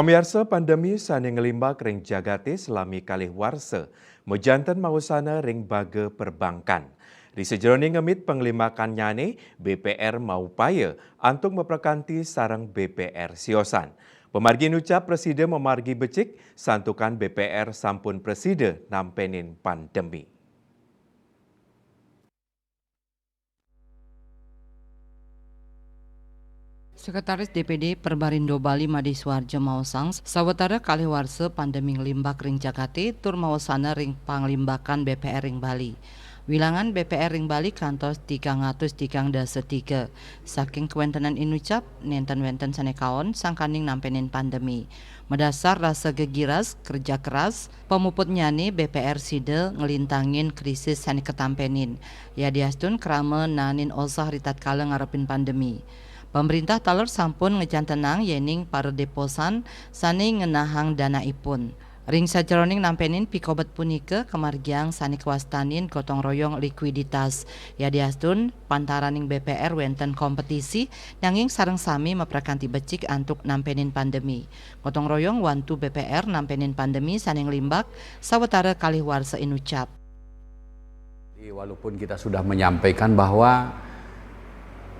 Pemirsa pandemi sane ngelimbak ring jagate selami kalih warsa, mojanten mausana ring baga perbankan. Di sejroning ngemit penglimakan nyane, BPR mau upaya antuk memperkanti sarang BPR siosan. Pemargi ucap Presiden memargi becik, santukan BPR sampun Presiden nampenin pandemi. Sekretaris DPD Perbarindo Bali Madi Suharjo Mausang sawetara kalih warsa pandemi limbak ring Jakate tur mausana ring panglimbakan BPR ring Bali. Wilangan BPR ring Bali kantos 303 saking kewentenan inucap nenten-wenten sanekaon sangkaning nampenin pandemi. Medasar rasa gegiras, kerja keras, pemuput nyane BPR Side ngelintangin krisis sani ketampenin. Ya diastun krama nanin osah ritat kala ngarepin pandemi. Pemerintah taler sampun ngejan tenang yening para deposan sani ngenahang dana ipun. Ring sajroning nampenin pikobet punika kemargiang sani kewastanin gotong royong likuiditas. Ya diastun pantaraning BPR wenten kompetisi nanging sareng sami meprakanti becik antuk nampenin pandemi. Gotong royong wantu BPR nampenin pandemi saning limbak sawetara kalih warsa inucap. Walaupun kita sudah menyampaikan bahwa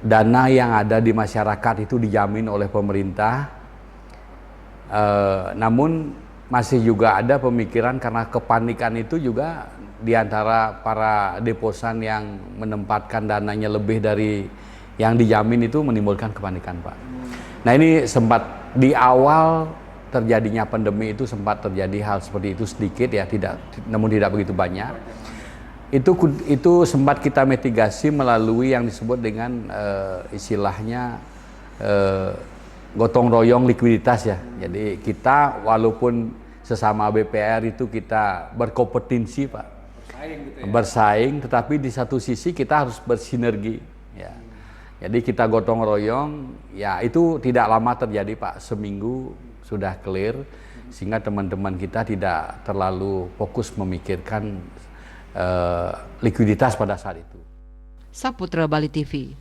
dana yang ada di masyarakat itu dijamin oleh pemerintah, namun masih juga ada pemikiran karena kepanikan itu juga di antara para deposan yang menempatkan dananya lebih dari yang dijamin itu menimbulkan kepanikan, Pak. Nah ini sempat di awal terjadinya pandemi itu sempat terjadi hal seperti itu sedikit ya, namun tidak begitu banyak. Itu sempat kita mitigasi melalui yang disebut dengan istilahnya gotong royong likuiditas ya. Jadi kita walaupun sesama BPR itu kita berkompetensi, Pak, bersaing, tetapi di satu sisi kita harus bersinergi ya. Jadi kita gotong royong ya, itu tidak lama terjadi, Pak, seminggu sudah clear sehingga teman-teman kita tidak terlalu fokus memikirkan likuiditas pada saat itu. Saputra Bali TV.